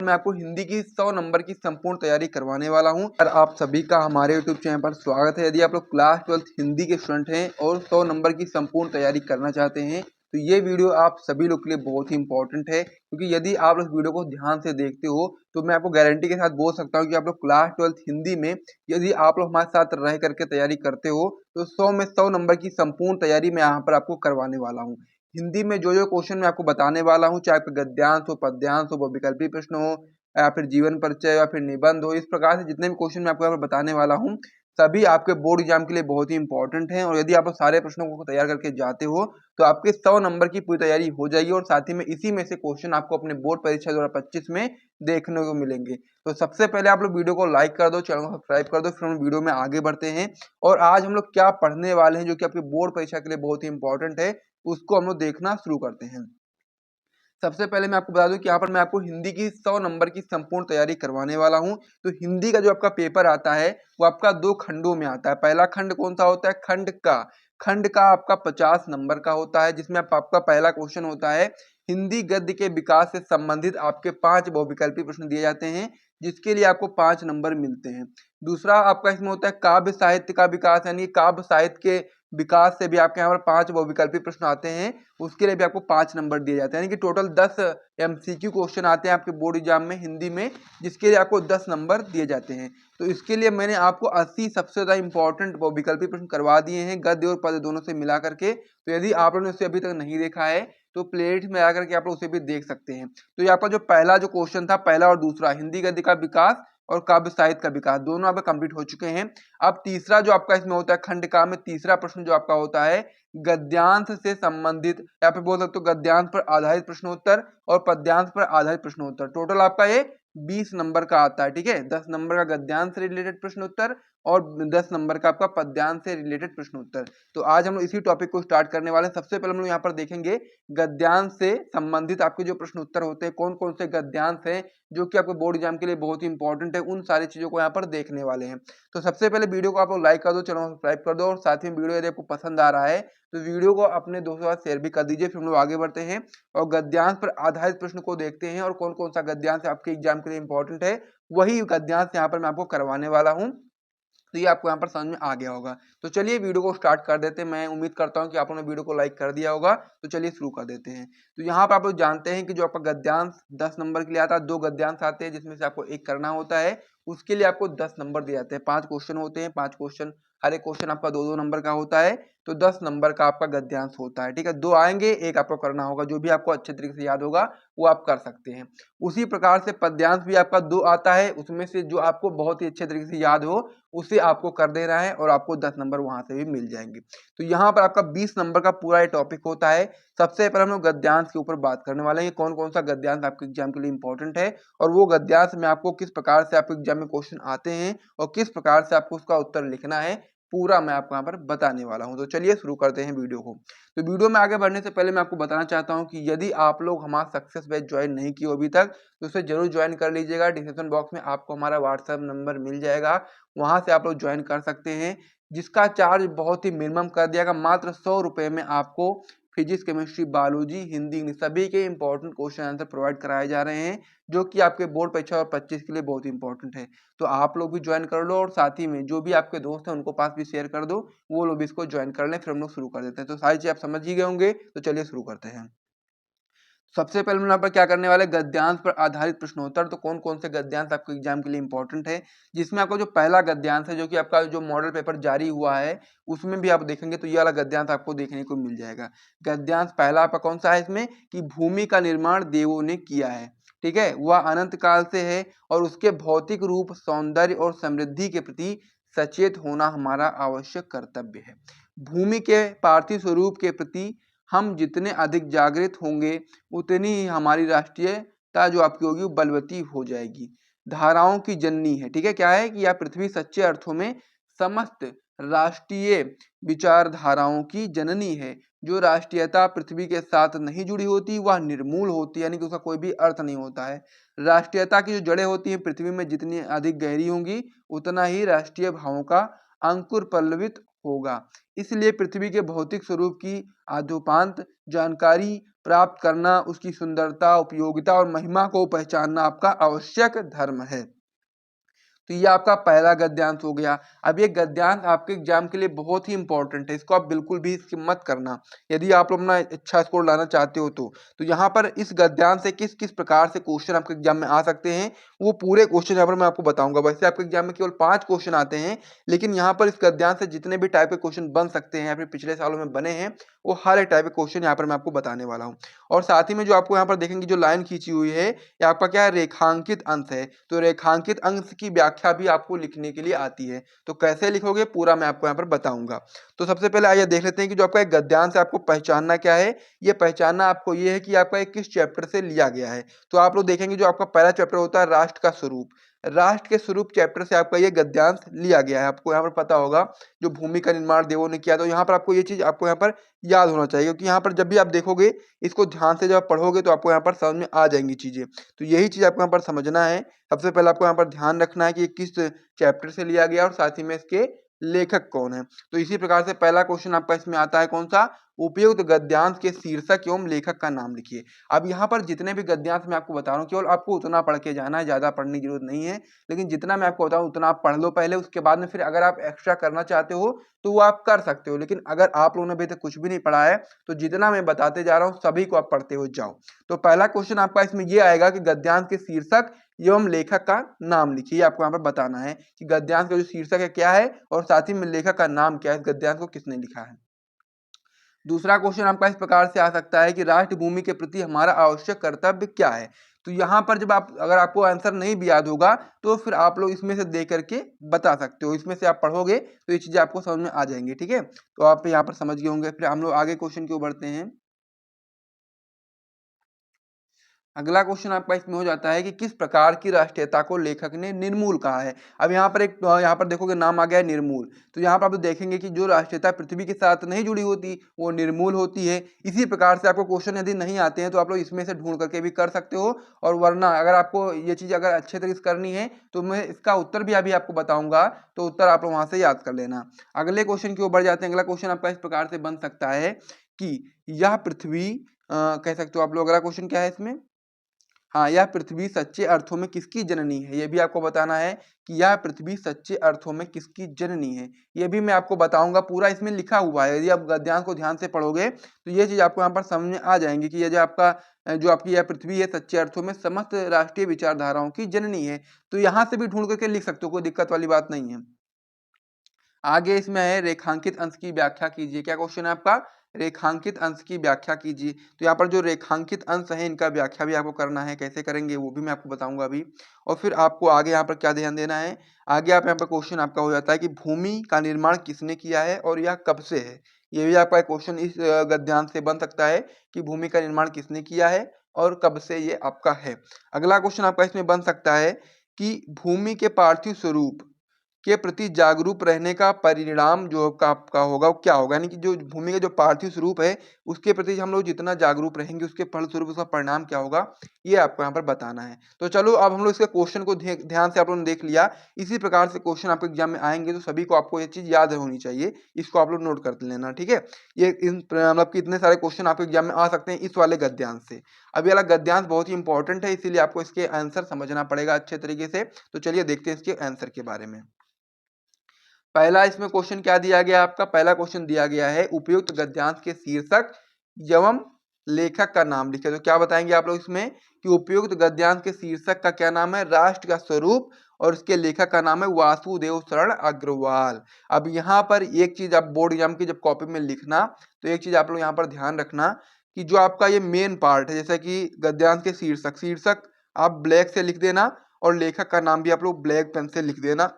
मैं आपको हिंदी की 100 नंबर की संपूर्ण तैयारी करवाने वाला हूं। और आप सभी का हमारे YouTube चैनल पर स्वागत है। यदि आप लोग क्लास 12 हिंदी के स्टूडेंट हैं और 100 नंबर की संपूर्ण तैयारी करना चाहते हैं तो ये वीडियो आप सभी लोग के लिए बहुत ही इंपॉर्टेंट है, क्योंकि यदि आप लोग वीडियो को ध्यान से देखते हो तो मैं आपको गारंटी के साथ बोल सकता हूँ कि आप लोग क्लास 12 हिंदी में यदि आप लोग हमारे साथ रह करके तैयारी करते हो तो 100 में 100 नंबर की संपूर्ण तैयारी मैं यहाँ पर आपको करवाने वाला हूँ। हिंदी में जो क्वेश्चन मैं आपको बताने वाला हूँ, चाहे आपका गद्यांश हो, पद्यांश हो, बहुविकल्पी प्रश्न हो या फिर जीवन परिचय या फिर निबंध हो, इस प्रकार से जितने भी क्वेश्चन मैं आपको यहाँ पर बताने वाला हूँ सभी आपके बोर्ड एग्जाम के लिए बहुत ही इंपॉर्टेंट हैं। और यदि आप सारे प्रश्नों को तैयार करके जाते हो तो आपके 100 नंबर की पूरी तैयारी हो जाएगी और साथ ही में इसी में से क्वेश्चन आपको अपने बोर्ड परीक्षा 2025 में देखने को मिलेंगे। तो सबसे पहले आप लोग वीडियो को लाइक कर दो, चैनल को सब्सक्राइब कर दो, फिर हम वीडियो में आगे बढ़ते हैं। और आज हम लोग क्या पढ़ने वाले हैं जो कि आपके बोर्ड परीक्षा के लिए बहुत ही इंपॉर्टेंट है, उसको हम लोग देखना शुरू करते हैं। सबसे पहले मैं आपको बता दूं कि यहाँ पर मैं आपको हिंदी की 100 नंबर की संपूर्ण तैयारी करवाने वाला हूं। तो हिंदी का जो आपका पेपर आता है वो आपका 2 खंडों में आता है। पहला खंड कौन सा होता है? खंड का आपका 50 नंबर का होता है, जिसमें आपका पहला क्वेश्चन होता है हिंदी गद्य के विकास से संबंधित आपके 5 बहुविकल्पी प्रश्न दिए जाते हैं, जिसके लिए आपको 5 नंबर मिलते हैं। दूसरा आपका इसमें होता है काव्य साहित्य का विकास, यानी काव्य साहित्य के विकास से भी आपके यहाँ पर 5 बहुविकल्पी प्रश्न आते हैं, उसके लिए भी आपको 5 नंबर दिए जाते हैं। यानी कि टोटल 10 MCQ क्वेश्चन आते हैं आपके बोर्ड एग्जाम में हिंदी में, जिसके लिए आपको 10 नंबर दिए जाते हैं। तो इसके लिए मैंने आपको 80 सबसे ज्यादा इंपॉर्टेंट बहुविकल्पी प्रश्न करवा दिए हैं, गद्य और पद्य दोनों से मिला करके। तो यदि आप लोगों ने उसे अभी तक नहीं देखा है तो प्लेलिस्ट में आकर के आप लोग उसे भी देख सकते हैं। तो ये आपका जो पहला जो क्वेश्चन था, पहला और दूसरा, हिंदी गद्य का विकास और काव्य साहित्य का विकास, दोनों आपका कंप्लीट हो चुके हैं। अब तीसरा जो आपका इसमें होता है खंड का में तीसरा प्रश्न जो आपका होता है गद्यांश से संबंधित, या फिर बोल सकते हो गद्यांश पर आधारित प्रश्नोत्तर और पद्यांश पर आधारित प्रश्नोत्तर। टोटल आपका ये 20 नंबर का आता है। ठीक है, 10 नंबर का गद्यांश से रिलेटेड प्रश्नोत्तर और 10 नंबर का आपका पद्यांश से रिलेटेड प्रश्नोत्तर। तो आज हम लोग इसी टॉपिक को स्टार्ट करने वाले हैं। सबसे पहले हम लोग यहाँ पर देखेंगे गद्यांश से संबंधित आपके जो प्रश्न उत्तर होते हैं, कौन कौन से गद्यांश हैं जो कि आपके बोर्ड एग्जाम के लिए बहुत ही इंपॉर्टेंट है, उन सारी चीजों को यहाँ पर देखने वाले हैं। तो सबसे पहले वीडियो को आप लोग लाइक कर दो, चैनल को सब्सक्राइब कर दो, और साथ ही वीडियो यदि आपको पसंद आ रहा है तो वीडियो को अपने दोस्तों के साथ शेयर भी कर दीजिए। फिर हम लोग आगे बढ़ते हैं और गद्यांश पर आधारित प्रश्न को देखते हैं और कौन कौन सा गद्यांश आपके एग्जाम के लिए इंपॉर्टेंट है, वही गद्यांश यहाँ पर मैं आपको करवाने वाला हूँ। तो ये आपको यहाँ पर समझ में आ गया होगा। तो चलिए वीडियो को स्टार्ट कर देते हैं। मैं उम्मीद करता हूँ कि आप लोगों ने वीडियो को लाइक कर दिया होगा। तो चलिए शुरू कर देते हैं। तो यहाँ पर आप लोग जानते हैं कि जो आपका गद्यांश 10 नंबर के लिए आता है, 2 गद्यांश आते हैं जिसमें से आपको एक करना होता है, उसके लिए आपको 10 नंबर दिए जाते हैं। 5 क्वेश्चन होते हैं, 5 क्वेश्चन, हर एक क्वेश्चन आपका 2-2 नंबर का होता है, तो 10 नंबर का आपका गद्यांश होता है। ठीक है, 2 आएंगे, एक आपको करना होगा, जो भी आपको अच्छे तरीके से याद होगा वो आप कर सकते हैं। उसी प्रकार से पद्यांश भी आपका 2 आता है, उसमें से जो आपको बहुत ही अच्छे तरीके से याद हो उसे आपको कर देना है और आपको 10 नंबर वहां से भी मिल जाएंगे। तो यहाँ पर आपका 20 नंबर का पूरा ये टॉपिक होता है। सबसे पहले हम लोग गद्यांश के ऊपर बात करने वाले हैं, कौन कौन सा गद्यांश आपके एग्जाम के लिए इंपॉर्टेंट है और वो गद्यांश में आपको किस प्रकार से आपके एग्जाम में क्वेश्चन आते हैं और किस प्रकार से आपको उसका उत्तर लिखना है, पूरा मैं आपको यहाँ पर बताने वाला हूँ। तो चलिए शुरू करते हैं वीडियो को। तो वीडियो में आगे बढ़ने से पहले मैं आपको बताना चाहता हूँ कि यदि आप लोग हमारा सक्सेस बैच ज्वाइन नहीं किए अभी तक तो उसे जरूर ज्वाइन कर लीजिएगा। डिस्क्रिप्शन बॉक्स में आपको हमारा व्हाट्सएप नंबर मिल जाएगा, वहां से आप लोग ज्वाइन कर सकते हैं, जिसका चार्ज बहुत ही मिनिमम कर दिया गया। मात्र 100 रुपए में आपको physics, chemistry, biology, Hindi, English सभी के इंपॉर्टेंट क्वेश्चन आंसर प्रोवाइड कराए जा रहे हैं, जो कि आपके बोर्ड परीक्षा और 25 के लिए बहुत इंपॉर्टेंट है। तो आप लोग भी ज्वाइन कर लो और साथ ही में जो भी आपके दोस्त हैं उनको पास भी शेयर कर दो, वो लोग भी इसको ज्वाइन कर लें। फिर हम लोग शुरू कर देते हैं। तो सारी चीज आप समझ ही गए होंगे, तो चलिए शुरू करते हैं। सबसे पहले हम यहाँ पर क्या करने वाले, गद्यांश पर आधारित प्रश्नोत्तर। तो कौन कौन से गद्यांश आपके एग्जाम के लिए इंपॉर्टेंट है, जिसमें आपका जो पहला गद्यांश है जो कि आपका जो मॉडल पेपर जारी हुआ है उसमें भी आप देखेंगे तो ये वाला गद्यांश आपको देखने को मिल जाएगा। गद्यांश पहला आपका कौन सा है इसमें, कि भूमि का निर्माण देवों ने किया है। ठीक है, वह अनंत काल से है और उसके भौतिक रूप, सौंदर्य और समृद्धि के प्रति सचेत होना हमारा आवश्यक कर्तव्य है। भूमि के पार्थिव स्वरूप के प्रति हम जितने अधिक जागृत होंगे उतनी ही हमारी राष्ट्रीयता जो आपकी होगी वो बलवती हो जाएगी। धाराओं की जननी है। ठीक है, क्या है कि यह पृथ्वी सच्चे अर्थों में समस्त राष्ट्रीय विचारधाराओं की जननी है। जो राष्ट्रीयता पृथ्वी के साथ नहीं जुड़ी होती वह निर्मूल होती है, यानी कि उसका कोई भी अर्थ नहीं होता है। राष्ट्रीयता की जो जड़ें होती हैं पृथ्वी में जितनी अधिक गहरी होंगी उतना ही राष्ट्रीय भावों का अंकुर पल्लवित होगा। इसलिए पृथ्वी के भौतिक स्वरूप की आद्योपांत जानकारी प्राप्त करना, उसकी सुंदरता, उपयोगिता और महिमा को पहचानना आपका आवश्यक धर्म है। तो ये आपका पहला गद्यांश हो गया। अब ये गद्यांश आपके एग्जाम के लिए बहुत ही इंपॉर्टेंट है, इसको आप बिल्कुल भी स्किप मत करना यदि आप लोग अपना अच्छा स्कोर लाना चाहते हो तो यहाँ पर इस गद्यांश से किस किस प्रकार से क्वेश्चन आपके एग्जाम में आ सकते हैं वो पूरे क्वेश्चन यहाँ पर मैं आपको बताऊंगा। वैसे आपके एग्जाम में केवल 5 क्वेश्चन आते हैं, लेकिन यहाँ पर इस गद्यांश से जितने भी टाइप के क्वेश्चन बन सकते हैं या फिर पिछले सालों में बने हैं वो हर एक टाइप के क्वेश्चन यहाँ पर मैं आपको बताने वाला हूँ। और साथ ही में जो आपको यहाँ पर देखेंगे जो लाइन खींची हुई है ये आपका क्या है, रेखांकित अंश है। तो रेखांकित अंश की व्याख्या भी आपको लिखने के लिए आती है, तो कैसे लिखोगे पूरा मैं आपको यहाँ पर बताऊंगा। तो सबसे पहले आइए देख लेते हैं कि जो आपका एक गद्यांश है आपको पहचानना क्या है। ये पहचानना आपको ये है कि आपका एक किस चैप्टर से लिया गया है। तो आप लोग देखेंगे जो आपका पहला चैप्टर होता है राष्ट्र का स्वरूप, राष्ट्र के स्वरूप चैप्टर से आपका ये गद्यांश लिया गया है। आपको यहाँ पर पता होगा जो भूमि का निर्माण देवों ने किया, तो यहाँ पर आपको ये चीज आपको यहाँ पर याद होना चाहिए, क्योंकि यहाँ पर जब भी आप देखोगे इसको ध्यान से जब आप पढ़ोगे तो आपको यहाँ पर समझ में आ जाएंगी चीजें। तो यही चीज आपको यहाँ पर समझना है। सबसे पहले आपको यहाँ पर ध्यान रखना है कि ये किस चैप्टर से लिया गया और साथ ही में इसके लेखक कौन है। तो इसी प्रकार से पहला क्वेश्चन आपका इसमें आता है कौन सा, उपयुक्त गद्यांश के शीर्षक एवं लेखक का नाम लिखिए। अब यहाँ पर जितने भी गद्यांश मैं आपको बता रहा हूँ केवल आपको उतना पढ़ के जाना है, ज्यादा पढ़ने की जरूरत नहीं है, लेकिन जितना मैं आपको बताऊँ उतना आप पढ़ लो पहले, उसके बाद में फिर अगर आप एक्स्ट्रा करना चाहते हो तो वो आप कर सकते हो। लेकिन अगर आप लोगों ने अभी तक कुछ भी नहीं पढ़ा है तो जितना मैं बताते जा रहा हूँ सभी को आप पढ़ते हो जाओ। तो पहला क्वेश्चन आपका इसमें ये आएगा कि गद्यांश के शीर्षक एवं लेखक का नाम लिखिए। आपको यहाँ पर बताना है कि गद्यांश का जो शीर्षक है क्या है और साथ ही में लेखक का नाम क्या है, इस गद्यांश को किसने लिखा है। दूसरा क्वेश्चन आपका इस प्रकार से आ सकता है कि राष्ट्र भूमि के प्रति हमारा आवश्यक कर्तव्य क्या है। तो यहाँ पर जब आप अगर आपको आंसर नहीं भी याद होगा तो फिर आप लोग इसमें से दे करके बता सकते हो, इसमें से आप पढ़ोगे तो ये चीजें आपको समझ में आ जाएंगी। ठीक है, तो आप यहाँ पर समझ गए होंगे। फिर हम लोग आगे क्वेश्चन की ओर बढ़ते हैं। अगला क्वेश्चन आपका इसमें हो जाता है कि किस प्रकार की राष्ट्रीयता को लेखक ने निर्मूल कहा है। अब यहाँ पर एक यहाँ पर देखोगे नाम आ गया है निर्मूल, तो यहाँ पर आप देखेंगे कि जो राष्ट्रीयता पृथ्वी के साथ नहीं जुड़ी होती वो निर्मूल होती है। इसी प्रकार से आपको क्वेश्चन यदि नहीं आते हैं तो आप लोग इसमें से ढूंढ करके भी कर सकते हो, और वरना अगर आपको ये चीज अगर अच्छे तरीके से करनी है तो मैं इसका उत्तर भी अभी आपको बताऊंगा, तो उत्तर आप लोग वहां से याद कर लेना। अगले क्वेश्चन की ओर बढ़ जाते हैं। अगला क्वेश्चन आपका इस प्रकार से बन सकता है कि यह पृथ्वी कह सकते हो आप लोग। अगला क्वेश्चन क्या है इसमें, हाँ, यह पृथ्वी सच्चे अर्थों में किसकी जननी है। यह भी आपको बताना है कि यह पृथ्वी सच्चे अर्थों में किसकी जननी है। यह भी मैं आपको बताऊंगा, पूरा इसमें लिखा हुआ है। यदि आप गद्यांश को ध्यान से पढ़ोगे तो ये चीज आपको यहाँ पर समझ में आ जाएंगी कि यह जो आपकी यह पृथ्वी है सच्चे अर्थों में समस्त राष्ट्रीय विचारधाराओं की जननी है। तो यहाँ से भी ढूंढ करके लिख सकते हो, कोई दिक्कत वाली बात नहीं है। आगे इसमें है रेखांकित अंश की व्याख्या कीजिए। क्या क्वेश्चन है आपका, रेखांकित अंश की व्याख्या कीजिए। तो यहाँ पर जो रेखांकित अंश है इनका व्याख्या भी आपको करना है, कैसे करेंगे वो भी मैं आपको बताऊंगा अभी। और फिर आपको आगे यहाँ पर क्या ध्यान देना है, आगे आप यहाँ पर क्वेश्चन आपका हो जाता है कि भूमि का निर्माण किसने किया है और यह कब से है। ये भी आपका क्वेश्चन इस गद्यांश से बन सकता है कि भूमि का निर्माण किसने किया है और कब से ये आपका है। अगला क्वेश्चन आपका इसमें बन सकता है कि भूमि के पार्थिव स्वरूप के प्रति जागरूक रहने का परिणाम जो आपका होगा वो क्या होगा। यानी कि जो भूमि का जो पार्थिव स्वरूप है उसके प्रति हम लोग जितना जागरूक रहेंगे उसके फलस्वरूप उसका परिणाम क्या होगा, ये आपको यहाँ पर बताना है। तो चलो अब हम लोग इसके क्वेश्चन को ध्यान से आप लोगों ने देख लिया। इसी प्रकार से क्वेश्चन आपके एग्जाम में आएंगे तो सभी को आपको ये चीज याद होनी चाहिए, इसको आप लोग नोट कर लेना। ठीक है, ये मतलब कि इतने सारे क्वेश्चन आपके एग्जाम में आ सकते हैं इस वाले गद्यांश से। अब ये वाला गद्यांश बहुत ही इंपॉर्टेंट है, इसीलिए आपको इसके आंसर समझना पड़ेगा अच्छे तरीके से। तो चलिए देखते हैं इसके आंसर के बारे में। पहला इसमें क्वेश्चन क्या दिया गया, आपका पहला क्वेश्चन दिया गया है उपयुक्त गद्यांश के शीर्षक एवं लेखक का नाम लिखे। तो क्या बताएंगे आप लोग इसमें कि उपयुक्त गद्यांश के शीर्षक का क्या नाम है, राष्ट्र का स्वरूप, और इसके लेखक का नाम है वासुदेव शरण अग्रवाल। अब यहाँ पर एक चीज आप बोर्ड एग्जाम की जब कॉपी में लिखना तो एक चीज आप लोग यहाँ पर ध्यान रखना कि जो आपका ये मेन पार्ट है, जैसे कि गद्यांश के शीर्षक आप ब्लैक से लिख देना और लेखक का नाम भी आप लोग ब्लैक पेन से लिख देना।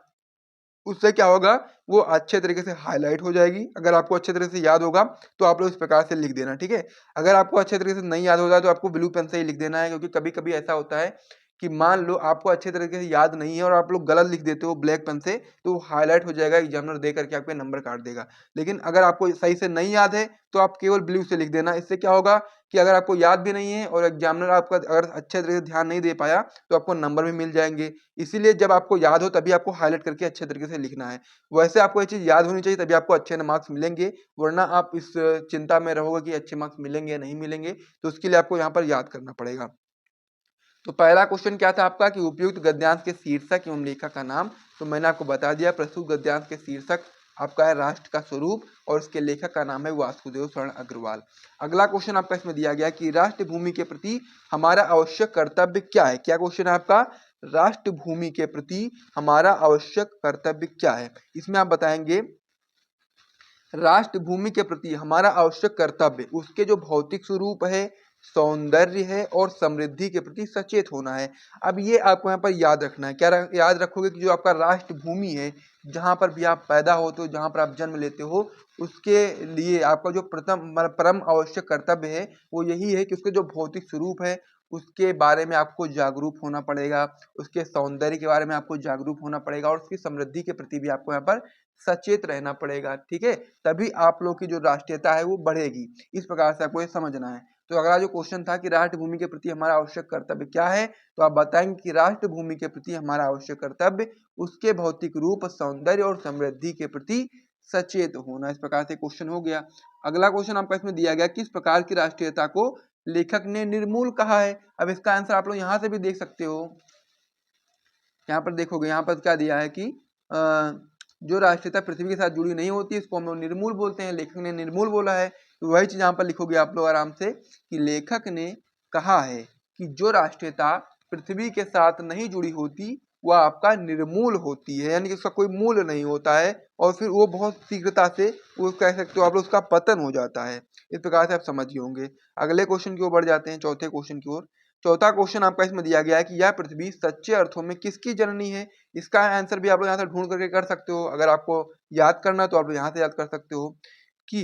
उससे क्या होगा, वो अच्छे तरीके से हाईलाइट हो जाएगी। अगर आपको अच्छे तरीके से याद होगा तो आप लोग इस प्रकार से लिख देना। ठीक है, अगर आपको अच्छे तरीके से नहीं याद होता है तो आपको ब्लू पेन से ही लिख देना है, क्योंकि कभी कभी ऐसा होता है कि मान लो आपको अच्छे तरीके से याद नहीं है और आप लोग गलत लिख देते हो ब्लैक पेन से, तो हाईलाइट हो जाएगा, एग्जामिनर दे करके आपके नंबर काट देगा। लेकिन अगर आपको सही से नहीं याद है तो आप केवल ब्लू से लिख देना। इससे क्या होगा कि अगर आपको याद भी नहीं है और एग्जामिनर आपका अगर अच्छे तरीके से ध्यान नहीं दे पाया तो आपको नंबर भी मिल जाएंगे। इसीलिए जब आपको याद हो तभी आपको हाईलाइट करके अच्छे तरीके से लिखना है। वैसे आपको ये चीज याद होनी चाहिए तभी आपको अच्छे मार्क्स मिलेंगे, वरना आप इस चिंता में रहोगे कि अच्छे मार्क्स मिलेंगे या नहीं मिलेंगे, तो उसके लिए आपको यहाँ पर याद करना पड़ेगा। तो पहला क्वेश्चन क्या था आपका कि उपयुक्त गद्यांश के शीर्षक एवं लेखक का नाम। तो मैंने आपको बता दिया, प्रस्तुत गद्यांश के शीर्षक आपका है राष्ट्र का स्वरूप और इसके लेखक का नाम है वासुदेव शरण अग्रवाल। अगला क्वेश्चन आपका इसमें दिया गया कि राष्ट्र भूमि के प्रति हमारा आवश्यक कर्तव्य क्या है। क्या क्वेश्चन है आपका, राष्ट्र भूमि के प्रति हमारा आवश्यक कर्तव्य क्या है। इसमें आप बताएंगे राष्ट्र भूमि के प्रति हमारा आवश्यक कर्तव्य उसके जो भौतिक स्वरूप है, सौंदर्य है और समृद्धि के प्रति सचेत होना है। अब ये आपको यहाँ पर याद रखना है। क्या याद रखोगे कि जो आपका राष्ट्र भूमि है, जहाँ पर भी आप पैदा होते हो, जहाँ पर आप जन्म लेते हो, उसके लिए आपका जो परम आवश्यक कर्तव्य है वो यही है कि उसके जो भौतिक स्वरूप है उसके बारे में आपको जागरूक होना पड़ेगा, उसके सौंदर्य के बारे में आपको जागरूक होना पड़ेगा और उसकी समृद्धि के प्रति भी आपको यहाँ पर सचेत रहना पड़ेगा। ठीक है, तभी आप लोग की जो राष्ट्रीयता है वो बढ़ेगी। इस प्रकार से आपको ये समझना है। तो अगला जो क्वेश्चन था कि राष्ट्र भूमि के प्रति हमारा आवश्यक कर्तव्य क्या है, तो आप बताएंगे कि राष्ट्र भूमि के प्रति हमारा आवश्यक कर्तव्य उसके भौतिक रूप, सौंदर्य और समृद्धि के प्रति सचेत होना। इस प्रकार से क्वेश्चन हो गया। अगला क्वेश्चन आपका इसमें दिया गया किस प्रकार की राष्ट्रीयता को लेखक ने निर्मूल कहा है। अब इसका आंसर आप लोग यहाँ से भी देख सकते हो। यहाँ पर देखोगे, यहाँ पर क्या दिया है कि जो राष्ट्रीयता पृथ्वी के साथ जुड़ी नहीं होती इसको हम लोग निर्मूल बोलते हैं। लेखक ने निर्मूल बोला है, तो वही चीज यहाँ पर लिखोगे आप लोग आराम से कि लेखक ने कहा है कि जो राष्ट्रीयता पृथ्वी के साथ नहीं जुड़ी होती वह आपका निर्मूल होती है, यानी कि उसका कोई मूल्य नहीं होता है और फिर वो बहुत शीघ्रता से वो कह सकते हो आप लोग उसका पतन हो जाता है। इस प्रकार से आप समझिए होंगे। अगले क्वेश्चन की ओर बढ़ जाते हैं, चौथे क्वेश्चन की ओर। चौथा क्वेश्चन आपका इसमें दिया गया है कि यह पृथ्वी सच्चे अर्थों में किसकी जननी है। इसका आंसर भी आप लोग यहाँ से ढूंढ करके कर सकते हो। अगर आपको याद करना तो आप लोग यहाँ से याद कर सकते हो कि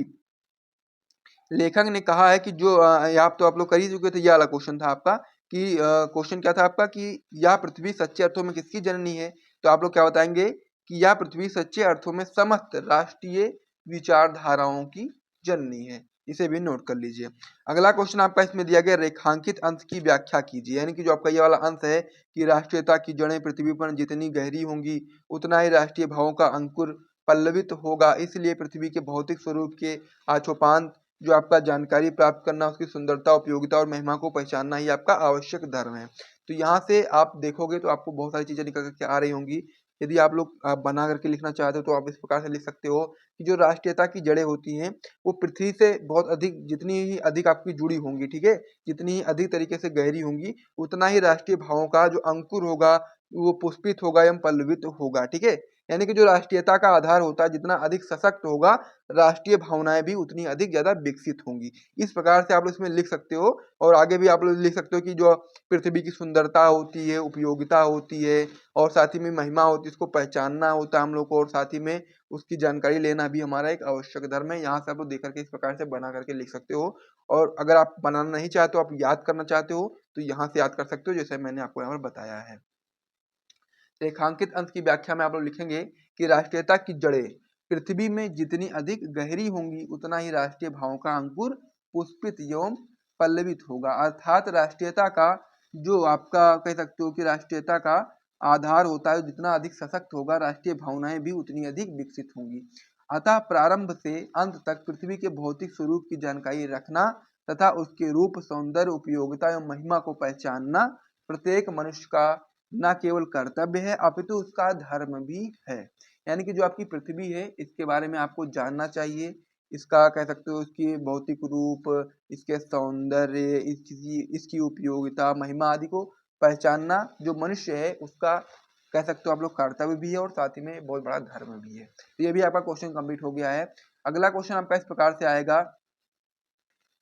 लेखक ने कहा है कि जो यहाँ तो आप लोग कर ही चुके थे, यह वाला क्वेश्चन था आपका कि क्वेश्चन क्या था आपका कि यह पृथ्वी सच्चे अर्थों में किसकी जननी है। तो आप लोग क्या बताएंगे कि यह पृथ्वी सच्चे अर्थों में समस्त राष्ट्रीय विचारधाराओं की जननी है। इसे भी नोट कर लीजिए। अगला क्वेश्चन आपका इसमें दिया गया रेखांकित अंश की व्याख्या कीजिए, यानी कि जो आपका ये वाला अंश है कि राष्ट्रीयता की जड़ें पृथ्वी पर जितनी गहरी होंगी उतना ही राष्ट्रीय भावों का अंकुर पल्लवित होगा, इसलिए पृथ्वी के भौतिक स्वरूप के आछोपांत जो आपका जानकारी प्राप्त करना, उसकी सुंदरता, उपयोगिता और महिमा को पहचानना ही आपका आवश्यक धर्म है। तो यहाँ से आप देखोगे तो आपको बहुत सारी चीजें निकल करके आ रही होंगी। यदि आप लोग बना करके लिखना चाहते हो तो आप इस प्रकार से लिख सकते हो कि जो राष्ट्रीयता की जड़ें होती हैं वो पृथ्वी से बहुत अधिक, जितनी ही अधिक आपकी जुड़ी होंगी, ठीक है, जितनी ही अधिक तरीके से गहरी होंगी उतना ही राष्ट्रीय भावों का जो अंकुर होगा वो पुष्पित होगा एवं पल्लवित होगा। ठीक है, यानी कि जो राष्ट्रीयता का आधार होता है जितना अधिक सशक्त होगा राष्ट्रीय भावनाएं भी उतनी अधिक ज्यादा विकसित होंगी। इस प्रकार से आप लोग इसमें लिख सकते हो। और आगे भी आप लोग लिख सकते हो कि जो पृथ्वी की सुंदरता होती है, उपयोगिता होती है और साथ ही में महिमा होती है, इसको पहचानना होता है हम लोग को और साथ ही में उसकी जानकारी लेना भी हमारा एक आवश्यक धर्म है। यहाँ से आप लोग देख करके इस प्रकार से बना करके लिख सकते हो। और अगर आप बनाना नहीं चाहते हो, आप याद करना चाहते हो तो यहाँ से याद कर सकते हो जैसे मैंने आपको यहाँ पर बताया है। रेखांकित अंश की व्याख्या में आप लोग लिखेंगे कि राष्ट्रीयता की जड़ें पृथ्वी में जितनी अधिक गहरी होंगी उतना ही राष्ट्रीय भावों का अंकुर पुष्पित एवं पल्लवित होगा। अर्थात राष्ट्रीयता का जो आपका कह सकते हो कि राष्ट्रीयता का आधार होता है जितना अधिक सशक्त होगा राष्ट्रीय भावनाएं भी उतनी अधिक विकसित होंगी। अतः प्रारंभ से अंत तक पृथ्वी के भौतिक स्वरूप की जानकारी रखना तथा उसके रूप, सौंदर्य, उपयोगिता एवं महिमा को पहचानना प्रत्येक मनुष्य का न केवल कर्तव्य है अपितु उसका धर्म भी है। यानी कि जो आपकी पृथ्वी है इसके बारे में आपको जानना चाहिए, इसका कह सकते हो इसकी भौतिक रूप, इसके सौंदर्य, इसकी उपयोगिता, महिमा आदि को पहचानना जो मनुष्य है उसका कह सकते हो आप लोग कर्तव्य भी है और साथ ही में बहुत बड़ा धर्म भी है। तो ये भी आपका क्वेश्चन कंप्लीट हो गया है। अगला क्वेश्चन आपका इस प्रकार से आएगा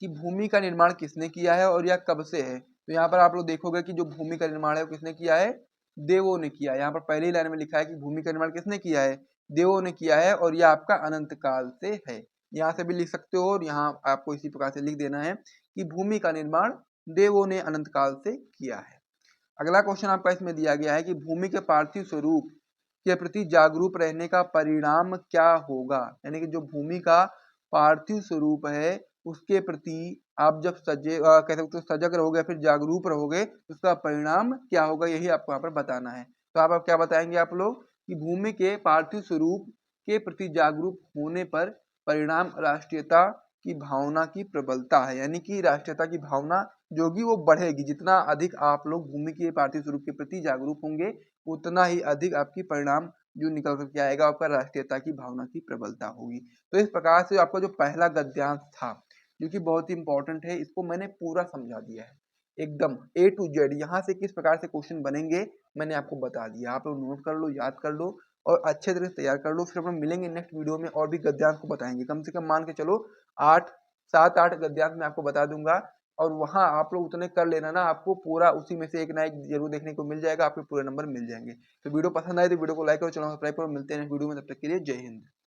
कि भूमि का निर्माण किसने किया है और यह कब से है। तो यहाँ पर आप लोग देखोगे कि जो भूमि का निर्माण है वो किसने किया है, देवों ने किया है। यहाँ पर पहली लाइन में लिखा है कि भूमि का निर्माण किसने किया है, देवों ने किया है और यह आपका अनंत काल से है। यहाँ से भी लिख सकते हो और यहाँ आपको इसी प्रकार से लिख देना है कि भूमि का निर्माण देवों ने अनंत काल से किया है। अगला क्वेश्चन आपका इसमें दिया गया है कि भूमि के पार्थिव स्वरूप के प्रति जागरूक रहने का परिणाम क्या होगा। यानी कि जो भूमि का पार्थिव स्वरूप है उसके प्रति आप जब कह सकते हो सजग रहोगे, फिर जागरूक रहोगे, उसका परिणाम क्या होगा, यही आपको यहाँ पर बताना है। तो आप क्या बताएंगे आप लोग कि भूमि के पार्थिव स्वरूप के प्रति जागरूक होने पर परिणाम राष्ट्रीयता की भावना की प्रबलता है। यानी कि राष्ट्रीयता की भावना जो कि वो बढ़ेगी, जितना अधिक आप लोग भूमि के पार्थिव स्वरूप के प्रति जागरूक होंगे उतना ही अधिक आपकी परिणाम जो निकल करके आएगा आपका राष्ट्रीयता की भावना की प्रबलता होगी। तो इस प्रकार से आपका जो पहला गद्यांश था जो कि बहुत ही इंपॉर्टेंट है, इसको मैंने पूरा समझा दिया है एकदम ए टू जेड। यहाँ से किस प्रकार से क्वेश्चन बनेंगे मैंने आपको बता दिया, आप लोग नोट कर लो, याद कर लो और अच्छे तरह से तैयार कर लो। फिर अपन मिलेंगे नेक्स्ट वीडियो में और भी गद्यांश को बताएंगे। कम से कम मान के चलो 7-8 गद्यांश मैं आपको बता दूंगा और वहां आप लोग उतने कर लेना ना, आपको पूरा उसी में से एक ना एक जरूर देखने को मिल जाएगा, आपके पूरे नंबर मिल जाएंगे। तो वीडियो पसंद आए तो वीडियो को लाइक करो, चैनल सब्सक्राइब करो। मिलते हैं नेक्स्ट वीडियो में, तब तक के लिए जय हिंद।